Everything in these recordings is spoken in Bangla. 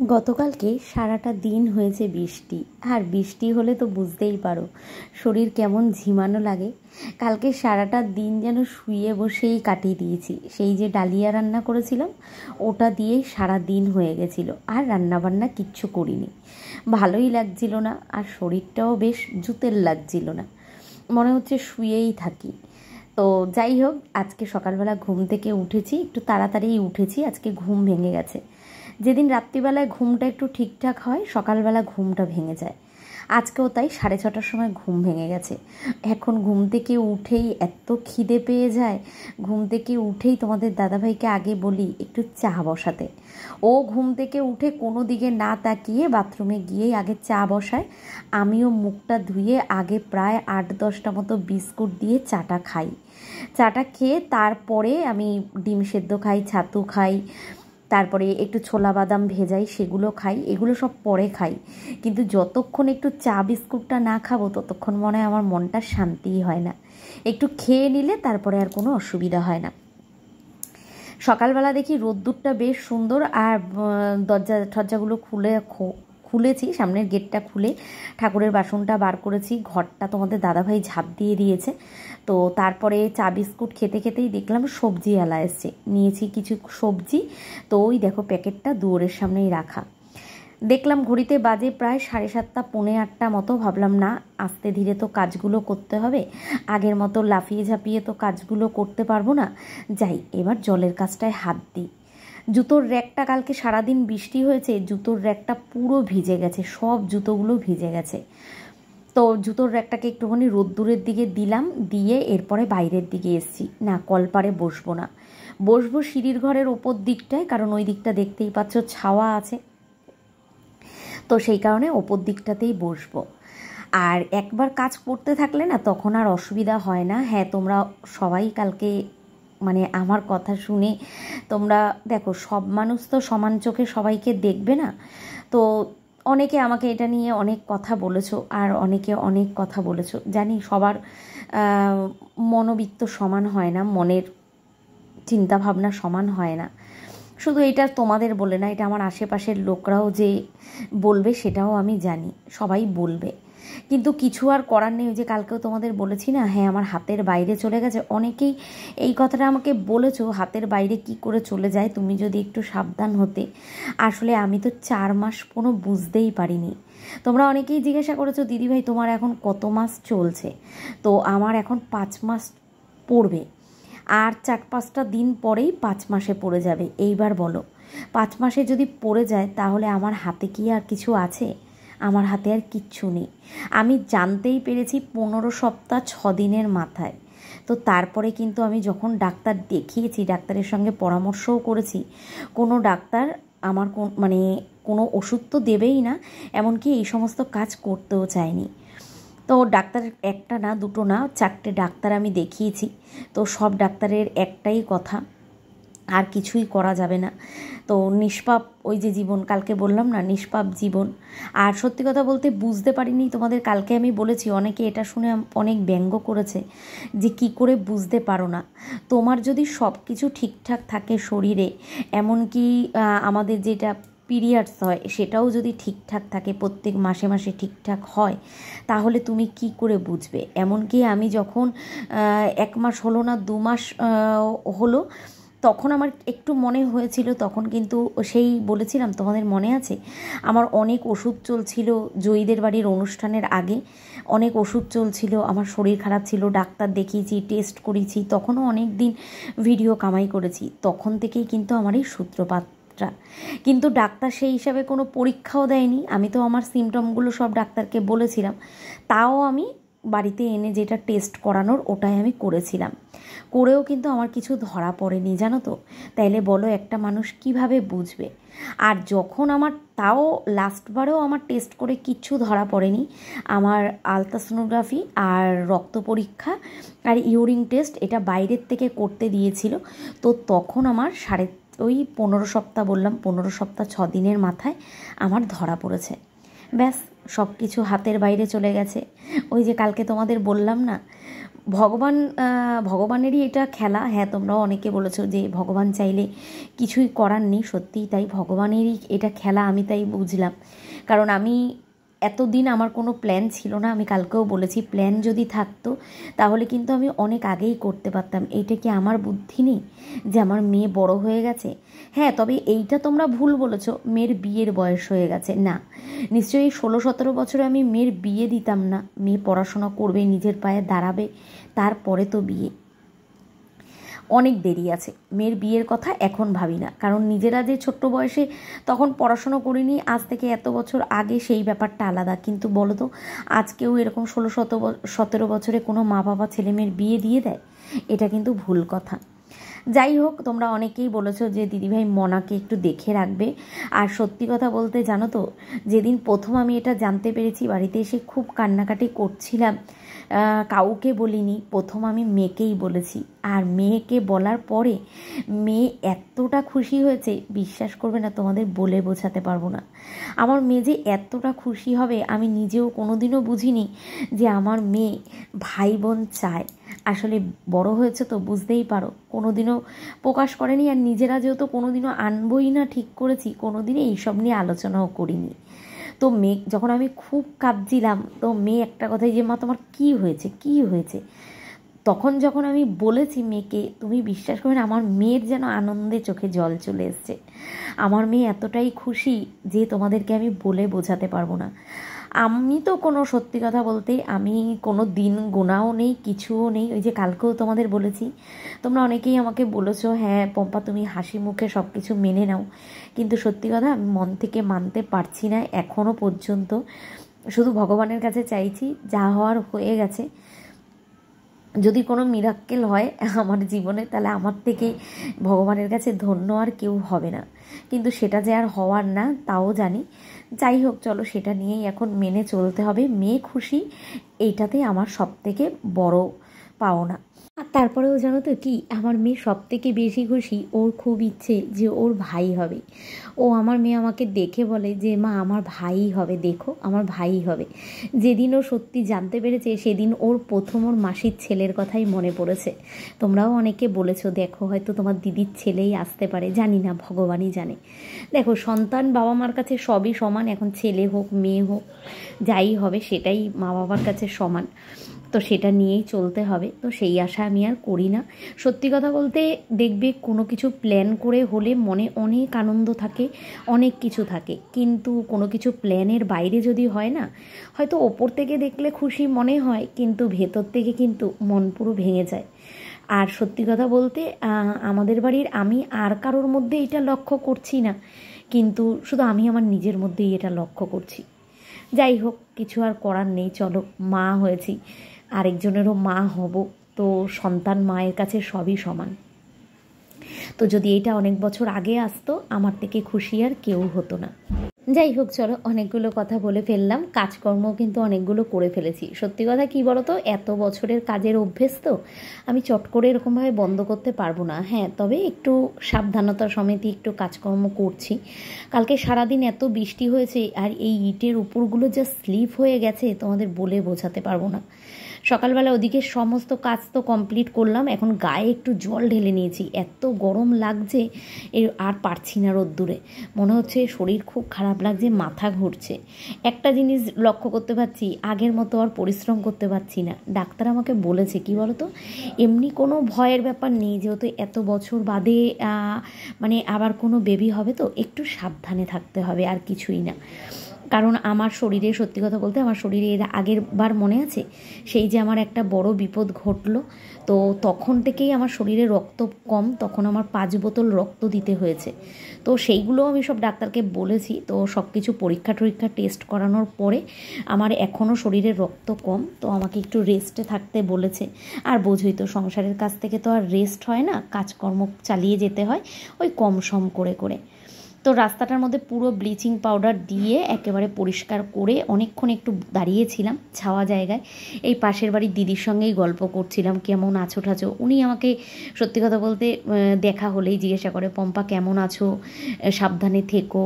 গতকালকে সারাটা দিন হয়েছে বৃষ্টি, আর বৃষ্টি হলে তো বুঝতেই পারো শরীর কেমন ঝিমানো লাগে। কালকে সারাটা দিন যেন শুয়ে বসেই কাটিয়ে দিয়েছি। সেই যে ডালিয়া রান্না করেছিলাম ওটা দিয়েই সারা দিন হয়ে গেছিলো, আর রান্নাবান্না কিচ্ছু করিনি। ভালোই লাগছিল না, আর শরীরটাও বেশ জুতের লাগছিল না, মনে হচ্ছে শুয়েই থাকি। তো যাই হোক, আজকে সকালবেলা ঘুম থেকে উঠেছি, একটু তাড়াতাড়িই উঠেছি, আজকে ঘুম ভেঙে গেছে। যেদিন রাত্রিবেলায় ঘুমটা একটু ঠিকঠাক হয়, সকালবেলা ঘুমটা ভেঙে যায়। আজকেও তাই 6:30টার সময় ঘুম ভেঙে গেছে। এখন ঘুম থেকে উঠেই এত খিদে পেয়ে যায়, ঘুম থেকে উঠেই তোমাদের দাদাভাইকে আগে বলি একটু চা বসাতে। ও ঘুম থেকে উঠে কোনো দিকে না তাকিয়ে বাথরুমে গিয়েই আগে চা বসায়। আমিও মুখটা ধুয়ে আগে প্রায় 8-10টা মতো বিস্কুট দিয়ে চাটা খাই। চাটা খেয়ে তারপরে আমি ডিম সেদ্ধ খাই, ছাতু খাই, তারপরে একটু ছোলা বাদাম ভেজাই, সেগুলো খাই। এগুলো সব পরে খাই, কিন্তু যতক্ষণ একটু চা বিস্কুটটা না খাবো ততক্ষণ মনে হয় আমার মনটা শান্তিই হয় না। একটু খেয়ে নিলে তারপরে আর কোনো অসুবিধা হয় না। সকালবেলা দেখি রোদ্দুরটা বেশ সুন্দর, আর দরজা ঠরজাগুলো খুলেছি, সামনের গেটটা খুলে ঠাকুরের বাসনটা বার করেছি, ঘরটা তোমাদের দাদাভাই ঝাঁপ দিয়ে দিয়েছে। তো তারপরে চা বিস্কুট খেতে খেতেই দেখলাম সবজিওয়ালা এসছে, নিয়েছি কিছু সবজি। তো ওই দেখো প্যাকেটটা দুয়ারের সামনেই রাখা। দেখলাম ঘড়িতে বাজে প্রায় 7:30, 7:45 মতো। ভাবলাম না, আস্তে ধীরে তো কাজগুলো করতে হবে, আগের মতো লাফিয়ে ঝাঁপিয়ে তো কাজগুলো করতে পারবো না। যাই, এবার জলের কাজটায় হাত দিই। জুতোর র্যাকটা, কালকে সারাদিন বৃষ্টি হয়েছে, জুতোর র্যাকটা পুরো ভিজে গেছে, সব জুতোগুলো ভিজে গেছে। তো জুতোর র্যাকটাকে একটুখানি রোদ্দুরের দিকে দিলাম, দিয়ে এরপরে বাইরের দিকে এসছি। না, কলপারে বসবো না, বসবো সিঁড়ির ঘরের ওপর দিকটায়, কারণ ওই দিকটা দেখতেই পাচ্ছ ছাওয়া আছে, তো সেই কারণে ওপর দিকটাতেই বসবো। আর একবার কাজ করতে থাকলে না তখন আর অসুবিধা হয় না। হ্যাঁ, তোমরা সবাই কালকে মানে আমার কথা শুনে তোমরা দেখো, সব মানুষ তো সমান চোখে সবাইকে দেখবে না। তো অনেকে আমাকে এটা নিয়ে অনেক কথা বলেছো, আর অনেকে অনেক কথা বলেছো। জানি সবার মনোবৃত্ত সমান হয় না, মনের চিন্তাভাবনা সমান হয় না। শুধু এটা তোমাদের বলে না, এটা আমার আশেপাশের লোকরাও যে বলবে সেটাও আমি জানি, সবাই বলবে। কিন্তু কিছু আর করার নেই। যে কালকেও তোমাদের বলেছি না, হ্যাঁ আমার হাতের বাইরে চলে গেছে। অনেকেই এই কথাটা আমাকে বলেছো, হাতের বাইরে কি করে চলে যায়, তুমি যদি একটু সাবধান হতে। আসলে আমি তো 4 মাস কোনো বুঝতেই পারিনি। তোমরা অনেকেই জিজ্ঞাসা করেছো, দিদিভাই তোমার এখন কত মাস চলছে? তো আমার এখন 5 মাস পড়বে, আর 4-5টা দিন পরেই 5 মাসে পড়ে যাবে। এইবার বলো, 5 মাসে যদি পড়ে যায় তাহলে আমার হাতে কি আর কিছু আছে? আমার হাতে আর কিচ্ছু নেই। আমি জানতেই পেরেছি 15 সপ্তাহ 6 দিনের মাথায়। তো তারপরে কিন্তু আমি যখন ডাক্তার দেখিয়েছি, ডাক্তারের সঙ্গে পরামর্শও করেছি, কোনো ডাক্তার আমার মানে কোনো ওষুধ তো দেবেই না, এমনকি এই সমস্ত কাজ করতেও চায়নি। তো ডাক্তার একটা না, দুটো না, 4টে ডাক্তার আমি দেখিয়েছি। তো সব ডাক্তারের একটাই কথা, আর কিছুই করা যাবে না। তো নিষ্পাপ ওই যে জীবন, কালকে বললাম না, নিষ্পাপ জীবন। আর সত্যি কথা বলতে বুঝতে পারিনি তোমাদের, কালকে আমি বলেছি, অনেকে এটা শুনে অনেক ব্যঙ্গ করেছে যে কি করে বুঝতে পারো না। তোমার যদি সব কিছু ঠিকঠাক থাকে শরীরে, এমনকি আমাদের যেটা পিরিয়ডস হয় সেটাও যদি ঠিকঠাক থাকে, প্রত্যেক মাসে মাসে ঠিকঠাক হয়, তাহলে তুমি কি করে বুঝবে? এমনকি আমি যখন 1 মাস হলো না, 2 মাস হলো, তখন আমার একটু মনে হয়েছিল, তখন কিন্তু সেই বলেছিলাম তোমাদের মনে আছে, আমার অনেক ওষুধ চলছিল। জয়ীদের বাড়ির অনুষ্ঠানের আগে অনেক ওষুধ চলছিল, আমার শরীর খারাপ ছিল, ডাক্তার দেখিয়েছি, টেস্ট করেছি, তখনও অনেক দিন ভিডিও কামাই করেছি। তখন থেকেই কিন্তু আমার এই সূত্রপাত। কিন্তু ডাক্তার সেই হিসাবে কোনো পরীক্ষাও দেয়নি। আমি তো আমার সিমটমগুলো সব ডাক্তারকে বলেছিলাম, তাও আমি বাড়িতে এনে যেটা টেস্ট করানোর ওটাই আমি করেছিলাম, করেও কিন্তু আমার কিছু ধরা পড়েনি, জানো তো। তাইলে বলো একটা মানুষ কিভাবে বুঝবে? আর যখন আমার, তাও লাস্টবারেও আমার টেস্ট করে কিচ্ছু ধরা পড়েনি, আমার আলট্রাসোনোগ্রাফি আর রক্ত পরীক্ষা আর ইউরিন টেস্ট এটা বাইরের থেকে করতে দিয়েছিল। তো তখন আমার ওই 15 সপ্তাহ বললাম, 15 সপ্তাহ 6 দিনের মাথায় আমার ধরা পড়েছে। ব্যাস, সব কিছু হাতের বাইরে চলে গেছে। ওই যে কালকে তোমাদের বললাম না, ভগবানেরই এটা খেলা। হ্যাঁ, তোমরাও অনেকে বলেছো যে ভগবান চাইলে কিছুই করার নেই, সত্যিই তাই, ভগবানেরই এটা খেলা, আমি তাই বুঝলাম। কারণ আমি এতদিন আমার কোনো প্ল্যান ছিল না, আমি কালকেও বলেছি প্ল্যান যদি থাকতো তাহলে কিন্তু আমি অনেক আগেই করতে পারতাম। এইটা কি আমার বুদ্ধি নেই যে আমার মেয়ে বড় হয়ে গেছে? হ্যাঁ, তবে এইটা তোমরা ভুল বলেছো, মেয়ের বিয়ের বয়স হয়ে গেছে না, নিশ্চয়ই 16-17 বছরে আমি মেয়ের বিয়ে দিতাম না। মেয়ে পড়াশোনা করবে, নিজের পায়ে দাঁড়াবে, তারপরে তো বিয়ে। অনেক দেরি আছে, মেয়ের বিয়ের কথা এখন ভাবি না, কারণ নিজেরা যে ছোট্ট বয়সে তখন পড়াশুনো করিনি, আজ থেকে এত বছর আগে, সেই ব্যাপারটা আলাদা। কিন্তু বলো তো, আজকেও এরকম 16-17 বছরে কোনো মা বাবা ছেলে মেয়ের বিয়ে দিয়ে দেয়? এটা কিন্তু ভুল কথা। যাই হোক, তোমরা অনেকেই বলেছো যে দিদিভাই মনাকে একটু দেখে রাখবে। আর সত্যি কথা বলতে জানো তো, যেদিন প্রথম আমি এটা জানতে পেরেছি, বাড়িতে এসে খুব কান্নাকাটি করছিলাম, কাউকে বলিনি, প্রথম আমি মেয়েকেই বলেছি। আর মেয়েকে বলার পরে মেয়ে এতটা খুশি হয়েছে, বিশ্বাস করবে না, তোমাদের বলে বোঝাতে পারবো না। আমার মেয়ে যে এতটা খুশি হবে আমি নিজেও কোনোদিনও বুঝিনি যে আমার মেয়ে ভাই বোন চায়। আসলে বড় হয়েছে তো বুঝতেই পারো, কোনোদিনও প্রকাশ করেনি। আর নিজেরা যেহেতু কোনোদিনও আনবই না ঠিক করেছি, কোনোদিনই এইসব নিয়ে আলোচনাও করিনি। তো মেয়ে যখন আমি খুব কাঁদছিলাম, তো মেয়ে একটা কথাই, যে মা তোমার কী হয়েছে, কী হয়েছে? তখন যখন আমি বলেছি মেয়েকে, তুমি বিশ্বাস করবে না, আমার মেয়ের যেন আনন্দে চোখে জল চলে এসছে। আমার মেয়ে এতটাই খুশি যে তোমাদেরকে আমি বলে বোঝাতে পারবো না। আমি তো কোনো, সত্যি কথা বলতে আমি কোনো দিন গোনাও নেই, কিছুও নেই। ওই যে কালকেও তোমাদের বলেছি, তোমরা অনেকেই আমাকে বলেছো হ্যাঁ পম্পা তুমি হাসি মুখে সব কিছু মেনে নাও, কিন্তু সত্যি কথা আমি মন থেকে মানতে পারছি না এখনও পর্যন্ত। শুধু ভগবানের কাছে চাইছি, যা হওয়ার হয়ে গেছে। যদি কোনো মিরাক্কেল হয় আমার জীবনে, তাহলে আমার থেকে ভগবানের কাছে ধন্য আর কেউ হবে না। কিন্তু সেটা যে আর হওয়ার না, তাও জানি। যাই হোক, চলো সেটা নিয়েই এখন মেনে চলতে হবে। মেয়ে খুশি, এইটাতেই আমার সবথেকে বড় পাওনা। আর তারপরেও জানো তো কি, আমার মেয়ে সবথেকে বেশি খুশি, ওর খুব ইচ্ছে যে ওর ভাই হবে। আমার মেয়ে আমাকে দেখে বলে যে মা আমার ভাই হবে, দেখো আমার ভাই হবে। যেদিন ও সত্যি জানতে পেরেছে, সেদিন ওর প্রথম ওর মাসির ছেলের কথাই মনে পড়েছে। তোমরাও অনেকে বলেছো দেখো হয়তো তোমার দিদির ছেলেই আসতে পারে, জানি না, ভগবানই জানে। দেখো, সন্তান বাবা মার কাছে সবই সমান, এখন ছেলে হোক মেয়ে হোক যাই হবে সেটাই মা বাবার কাছে সমান। তো সেটা নিয়েই চলতে হবে, তো সেই আশা আমি আর করি না। সত্যি কথা বলতে, দেখবে কোনো কিছু প্ল্যান করে হলে মনে অনেক আনন্দ থাকে, অনেক কিছু থাকে, কিন্তু কোনো কিছু প্ল্যানের বাইরে যদি হয় না, হয়তো ওপর থেকে দেখলে খুশি মনে হয়, কিন্তু ভেতর থেকে কিন্তু মন পুরো ভেঙে যায়। আর সত্যি কথা বলতে আমাদের বাড়ির আমি আর কারোর মধ্যে এটা লক্ষ্য করছি না, কিন্তু শুধু আমি আমার নিজের মধ্যেই এটা লক্ষ্য করছি। যাই হোক, কিছু আর করার নেই, চলো মা হয়েছি, আরেকজনেরও মা হব, তো সন্তান মায়ের কাছে সবই সমান। তো যদি এটা অনেক বছর আগে আসতো, আমার থেকে খুশি আর কেউ হতো না। যাই হোক, চলো অনেকগুলো কথা বলে ফেললাম, কাজকর্ম কিন্তু অনেকগুলো করে ফেলেছি। সত্যি কথা কি বলো তো, এত বছরের কাজের অভ্যেস তো আমি চট করে এরকমভাবে বন্ধ করতে পারবো না। হ্যাঁ, তবে একটু সাবধানতা সমেত একটু কাজকর্ম করছি। কালকে সারাদিন এত বৃষ্টি হয়েছে, আর এই ইটের উপরগুলো যা স্লিপ হয়ে গেছে তোমাদের বলে বোঝাতে পারবো না। সকালবেলা ওদিকে সমস্ত কাজ তো কমপ্লিট করলাম, এখন গায়ে একটু জল ঢেলে নিয়েছি, এত গরম লাগছে আর পারছি না রোদ্দুরে, মনে হচ্ছে শরীর খুব খারাপ লাগছে, মাথা ঘুরছে। একটা জিনিস লক্ষ্য করতে পারছি, আগের মতো আর পরিশ্রম করতে পারছি না। ডাক্তার আমাকে বলেছে কি বলো তো, এমনি কোনো ভয়ের ব্যাপার নেই, যেহেতু এত বছর বাদে মানে আবার কোনো বেবি হবে, তো একটু সাবধানে থাকতে হবে, আর কিছুই না। কারণ আমার শরীরে, সত্যি কথা বলতে আমার শরীরে এর আগের বার মনে আছে, সেই যে আমার একটা বড় বিপদ ঘটলো, তো তখন থেকেই আমার শরীরে রক্ত কম, তখন আমার 5 বোতল রক্ত দিতে হয়েছে। তো সেইগুলো আমি সব ডাক্তারকে বলেছি, তো সব কিছু পরীক্ষা টেস্ট করানোর পরে আমার এখনও শরীরে রক্ত কম, তো আমাকে একটু রেস্টে থাকতে বলেছে। আর বোঝোই তো, সংসারের কাছ থেকে তো আর রেস্ট হয় না, কাজকর্ম চালিয়ে যেতে হয় ওই কম সম করে করে। তো রাস্তাটার মধ্যে পুরো ব্লিচিং পাউডার দিয়ে একেবারে পরিষ্কার করে অনেকক্ষণ একটু দাঁড়িয়েছিলাম ছাওয়া জায়গায়। এই পাশের বাড়ির দিদির সঙ্গেই গল্প করছিলাম, কেমন আছো ঠাছো। উনি আমাকে সত্যি কথা বলতে দেখা হলেই জিজ্ঞাসা করে, পম্পা কেমন আছো, সাবধানে থেকো,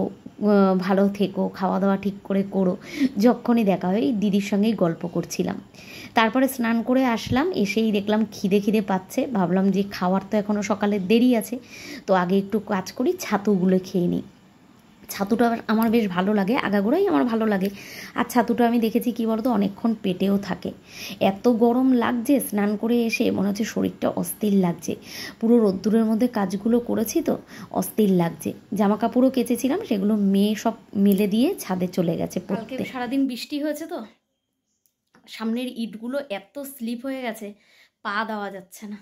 ভালো থেকো, খাওয়া দাওয়া ঠিক করে করো। যখনই দেখা হয় এই দিদির সঙ্গেই গল্প করছিলাম। তারপরে স্নান করে আসলাম, এসেই দেখলাম খিদে খিদে পাচ্ছে, ভাবলাম যে খাওয়ার তো এখনও সকালের দেরি আছে, তো আগে একটু কাজ করি, ছাতুগুলো খেয়ে নিই। ছাতুটা আমার বেশ ভালো লাগে, আগাগোড়াই আমার ভালো লাগে। আর ছাতুটা আমি দেখেছি কী বলতো, অনেকক্ষণ পেটেও থাকে। এত গরম লাগছে, স্নান করে এসে মনে হচ্ছে শরীরটা অস্থির লাগছে, পুরো রোদ্দুরের মধ্যে কাজগুলো করেছি তো অস্থির লাগছে। জামা কাপড়ও কেচেছিলাম, সেগুলো মেয়ে সব মেলে দিয়ে ছাদে চলে গেছে পড়তে। সারাদিন বৃষ্টি হয়েছে তো সামনের ইটগুলো এত স্লিপ হয়ে গেছে, পা দেওয়া যাচ্ছে না।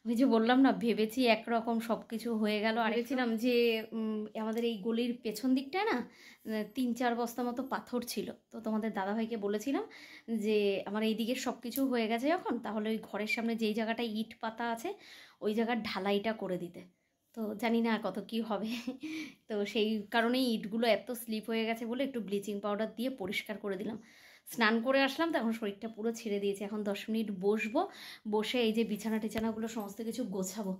ওই যে বললাম না, ভেবেছি একরকম সব কিছু হয়ে গেল, আর ভেবেছিলাম যে আমাদের এই গলির পেছন দিকটায় না 3-4 বস্তা মতো পাথর ছিল, তো তোমাদের দাদাভাইকে বলেছিলাম যে আমার এই দিকের সব কিছু হয়ে গেছে যখন, তাহলে ওই ঘরের সামনে যেই জায়গাটায় ইট পাতা আছে ওই জায়গার ঢালাইটা করে দিতে। তো জানি না কত কি হবে, তো সেই কারণেই ইটগুলো এত স্লিপ হয়ে গেছে বলে একটু ব্লিচিং পাউডার দিয়ে পরিষ্কার করে দিলাম। স্নান করে আসলাম তো এখন শরীরটা পুরো ছেড়ে দিয়েছে, এখন 10 মিনিট বসবো, বসে এই যে বিছানা টিছানাগুলো সমস্ত কিছু গোছাবো।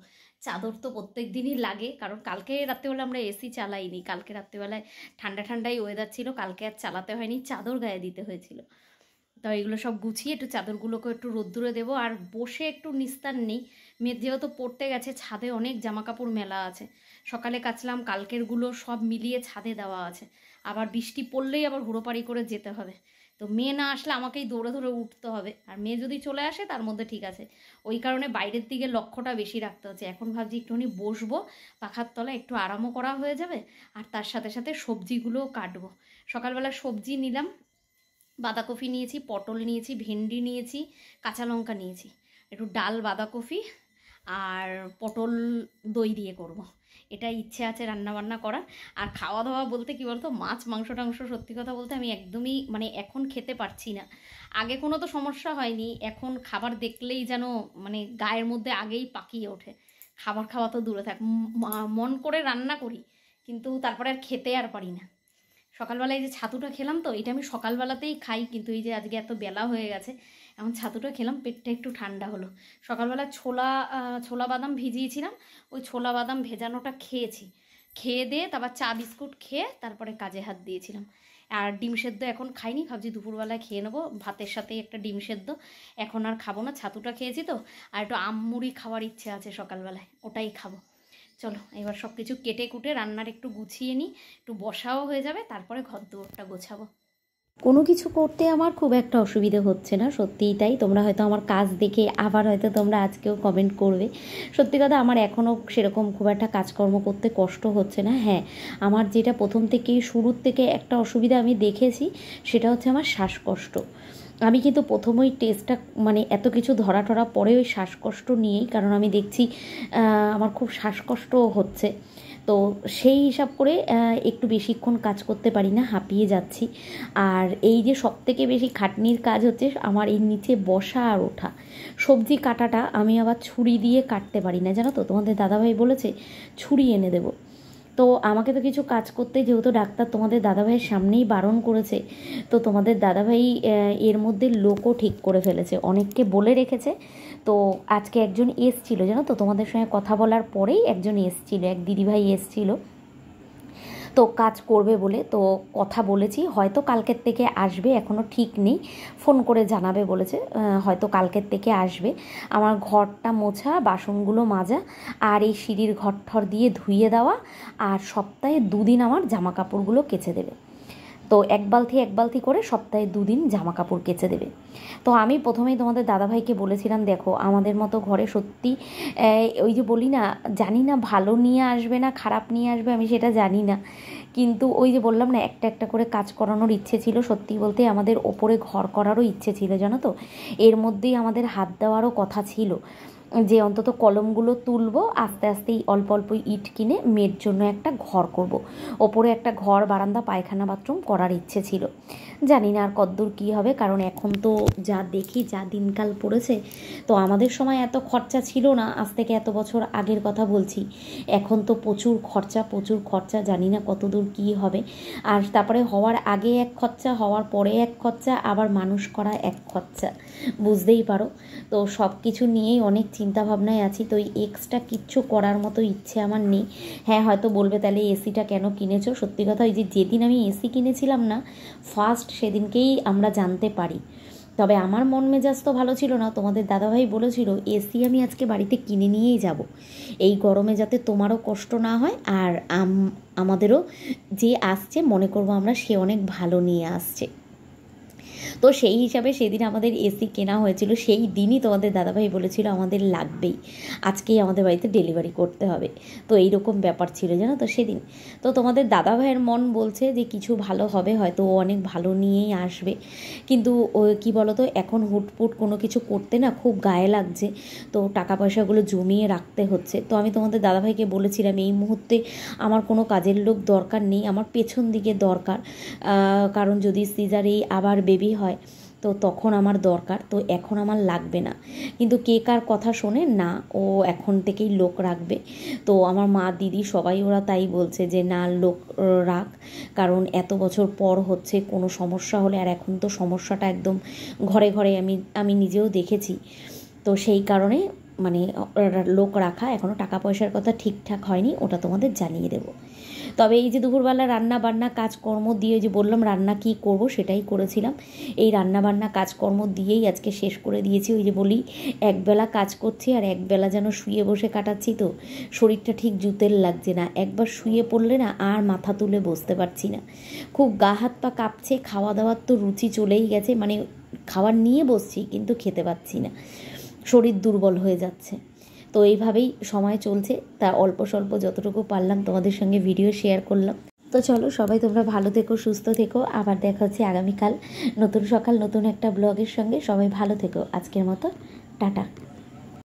চাদর তো প্রত্যেক দিনই লাগে, কারণ কালকে রাত্রেবেলা আমরা এসি চালাইনি, কালকে রাত্রেবেলায় ঠান্ডা ঠান্ডাই ওয়েদার ছিল, কালকে আর চালাতে হয়নি, চাদর গায়ে দিতে হয়েছিল। তো এইগুলো সব গুছিয়ে একটু চাদরগুলোকে একটু রোদ্দুরে দেবো, আর বসে একটু নিস্তার নেই। মেয়ের যেহেতু পড়তে গেছে, ছাদে অনেক জামা কাপড় মেলা আছে, সকালে কাচলাম, কালকেরগুলো সব মিলিয়ে ছাদে দেওয়া আছে, আবার বৃষ্টি পড়লেই আবার হুড়োপাড়ি করে যেতে হবে। তো মেয়ে না আসলে আমাকেই দৌড়ে ধরে উঠতে হবে, আর মেয়ে যদি চলে আসে তার মধ্যে ঠিক আছে, ওই কারণে বাইরের দিকে লক্ষ্যটা বেশি রাখতে হচ্ছে। এখন ভাবছি একটুখানি বসবো পাখার তলায়, একটু আরামও করা হয়ে যাবে, আর তার সাথে সাথে সবজিগুলোও কাটবো। সকালবেলা সবজি নিলাম, বাঁধাকপি নিয়েছি, পটল নিয়েছি, ভেন্ডি নিয়েছি, কাঁচা লঙ্কা নিয়েছি, একটু ডাল বাঁধাকপি আর পটল দই দিয়ে করব। এটা ইচ্ছে আছে রান্নাবান্না করার। আর খাওয়া দাওয়া বলতে কী বলতো, মাছ মাংস টাংস সত্যি কথা বলতে আমি একদমই মানে এখন খেতে পারছি না। আগে কোনো তো সমস্যা হয়নি, এখন খাবার দেখলেই যেন মানে গায়ের মধ্যে আগেই পাকিয়ে ওঠে। খাবার খাওয়া তো দূরে থাক, মন করে রান্না করি কিন্তু তারপরে আর খেতে আর পারি না। সকালবেলায় যে ছাতুটা খেলাম তো, এটা আমি সকালবেলাতেই খাই, কিন্তু এই যে আজকে এত বেলা হয়ে গেছে, এখন ছাতুটা খেলাম, পেটটা একটু ঠান্ডা হলো। সকালবেলা ছোলা বাদাম ভিজিয়েছিলাম, ওই ছোলা বাদাম ভেজানোটা খেয়েছি, খেয়ে দিয়ে তারপর চা বিস্কুট খেয়ে তারপরে কাজে হাত দিয়েছিলাম। আর ডিম সেদ্ধ এখন খাইনি, ভাবছি দুপুরবেলায় খেয়ে নেবো ভাতের সাথে একটা ডিম সেদ্ধ, এখন আর খাবো না, ছাতুটা খেয়েছি তো। আর একটু আমমুড়ি খাওয়ার ইচ্ছে আছে সকালবেলায়, ওটাই খাবো। চলো এবার সব কিছু কেটে কুটে রান্নার একটু গুছিয়ে নিই, একটু বসাও হয়ে যাবে, তারপরে ঘর দুয়ারটা গোছাবো। কোনো কিছু করতে আমার খুব একটা অসুবিধে হচ্ছে না, সত্যিই তাই। তোমরা হয়তো আমার কাজ দেখে আবার হয়তো তোমরা আজকেও কমেন্ট করবে। সত্যি কথা, আমার এখনও সেরকম খুব একটা কাজকর্ম করতে কষ্ট হচ্ছে না। হ্যাঁ, আমার যেটা প্রথম থেকেই শুরুর থেকে একটা অসুবিধা আমি দেখেছি, সেটা হচ্ছে আমার শ্বাসকষ্ট। আমি কিন্তু প্রথমেই টেস্টটা মানে এত কিছু ধরা টরা পরে ওই শ্বাসকষ্ট নিয়েই, কারণ আমি দেখছি আমার খুব শ্বাসকষ্ট হচ্ছে, তো সেই হিসাব করে একটু বেশিক্ষণ কাজ করতে পারি না, হাঁপিয়ে যাচ্ছি। আর এই যে সবথেকে বেশি খাটনির কাজ হচ্ছে আমার এই নিচে বসা আর ওঠা। সবজি কাটাটা আমি আবার ছুরি দিয়ে কাটতে পারি না, জানো তো, তোমাদের দাদাভাই বলেছে ছুরি এনে দেবো। তো আমাকে তো কিছু কাজ করতে, যেহেতু ডাক্তার তোমাদের দাদাভাইয়ের সামনেই বারণ করেছে, তো তোমাদের দাদাভাই এর মধ্যে লোকও ঠিক করে ফেলেছে, অনেককে বলে রেখেছে। তো আজকে একজন এসছিল, জানো তো, তোমাদের সঙ্গে কথা বলার পরেই একজন এসছিল, এক দিদিভাই এসছিল, তো কাজ করবে বলে। তো কথা বলেছি, হয়তো কালকের থেকে আসবে, এখনও ঠিক নেই, ফোন করে জানাবে বলেছে, হয়তো কালকের থেকে আসবে। আমার ঘরটা মোছা, বাসনগুলো মাজা, আর এই সিঁড়ির ঘর ঠর দিয়ে ধুইয়ে দেওয়া, আর সপ্তাহে 2 দিন আমার জামা কাপড়গুলো কেচে দেবে। তো এক বালতি করে সপ্তাহে 2 দিন জামা কাপড় কেচে দেবে। তো আমি প্রথমেই তোমাদের দাদাভাইকে বলেছিলাম, দেখো আমাদের মতো ঘরে সত্যি ওই যে বলি না, জানি না ভালো নিয়ে আসবে না খারাপ নিয়ে আসবে, আমি সেটা জানি না, কিন্তু ওই যে বললাম না, একটা একটা করে কাজ করানোর ইচ্ছে ছিল। সত্যি বলতে আমাদের ওপরে ঘর করারও ইচ্ছে ছিল, জানো তো, এর মধ্যেই আমাদের হাত দেওয়ারও কথা ছিল, যে অন্তত কলমগুলো তুলবো, আস্তে আস্তেই অল্প অল্প ইট কিনে মেয়ের জন্য একটা ঘর করব। ওপরে একটা ঘর, বারান্দা, পায়খানা, বাথরুম করার ইচ্ছে ছিল। জানি না আর কতদূর কী হবে, কারণ এখন তো যা দেখি, যা দিনকাল পড়েছে, তো আমাদের সময় এত খরচা ছিল না, আজ থেকে এত বছর আগের কথা বলছি। এখন তো প্রচুর খরচা, জানি না কতদূর কী হবে। আর তারপরে হওয়ার আগে এক খরচা, হওয়ার পরে এক খরচা, আবার মানুষ করা এক খরচা, বুঝতেই পারো। তো সব কিছু নিয়েই অনেক চিন্তা ভাবনায় আছি। তো এই এক্সট্রা কিচ্ছু করার মতো ইচ্ছে আমার নেই। হ্যাঁ, হয়তো বলবে তাহলে এসিটা কেন কিনেছো। সত্যি কথা, ওই যে যেদিন আমি এসি কিনেছিলাম না ফার্স্ট, সেদিনকেই আমরা জানতে পারি। তবে আমার মন মেজাজ তো ভালো ছিল না। তোমাদের দাদাভাই বলেছিল এসি আমি আজকে বাড়িতে কিনে নিয়েই যাব, এই গরমে যাতে তোমারও কষ্ট না হয়, আর আমাদেরও যে আসছে মনে করবো আমরা সে অনেক ভালো নিয়ে আসছে। তো সেই হিসাবে সেদিন আমাদের এসি কেনা হয়েছিল। সেই দিনই তোমাদের দাদাভাই বলেছিল আমাদের লাগবেই, আজকেই আমাদের বাড়িতে ডেলিভারি করতে হবে। তো এইরকম ব্যাপার ছিল জানো তো সেদিন। তো তোমাদের দাদাভাইয়ের মন বলছে যে কিছু ভালো হবে, হয়তো ও অনেক ভালো নিয়েই আসবে, কিন্তু ও কী বলো তো, এখন হুটপুট কোনো কিছু করতে না খুব গায়ে লাগছে। তো টাকা পয়সাগুলো জমিয়ে রাখতে হচ্ছে। তো আমি তোমাদের দাদাভাইকে বলেছিলাম এই মুহূর্তে আমার কোনো কাজের লোক দরকার নেই, আমার পেছন দিকে দরকার, কারণ যদি সিজারেই আবার বেবি হয় তো তখন আমার দরকার, তো এখন আমার লাগবে না। কিন্তু কে কার কথা শোনে না, ও এখন থেকেই লোক রাখবে। তো আমার মা দিদি সবাই ওরা তাই বলছে যে না লোক রাখ, কারণ এত বছর পর হচ্ছে, কোনো সমস্যা হলে, আর এখন তো সমস্যাটা একদম ঘরে ঘরে আমি নিজেও দেখেছি। তো সেই কারণে মানে লোক রাখা, এখনও টাকা পয়সার কথা ঠিকঠাক হয়নি, ওটা তোমাদের জানিয়ে দেবো। তবে এই যে দুপুরবেলা রান্না বান্না কাজকর্ম দিয়ে, যে বললাম রান্না কি করব সেটাই করেছিলাম, এই রান্না বান্না কাজকর্ম দিয়েই আজকে শেষ করে দিয়েছি। ওই যে বলি একবেলা কাজ করছি আর একবেলা যেন শুয়ে বসে কাটাচ্ছি, তো শরীরটা ঠিক জুতের লাগছে না, একবার শুয়ে পড়লে না আর মাথা তুলে বসতে পারছি না, খুব গা হাত পা কাঁপছে। খাওয়া দাওয়ার তো রুচি চলেই গেছে, মানে খাবার নিয়ে বসছি কিন্তু খেতে পাচ্ছি না, শরীর দুর্বল হয়ে যাচ্ছে। তো এইভাবেই সময় চলছে, তা অল্প স্বল্প যতটুকু পারলাম তোমাদের সঙ্গে ভিডিও শেয়ার করলাম। তো চলো সবাই তোমরা ভালো থেকো, সুস্থ থেকো, আবার দেখা হচ্ছে আগামীকাল নতুন সকাল নতুন একটা ব্লগের সঙ্গে। সবাই ভালো থেকো, আজকের মতো টাটা।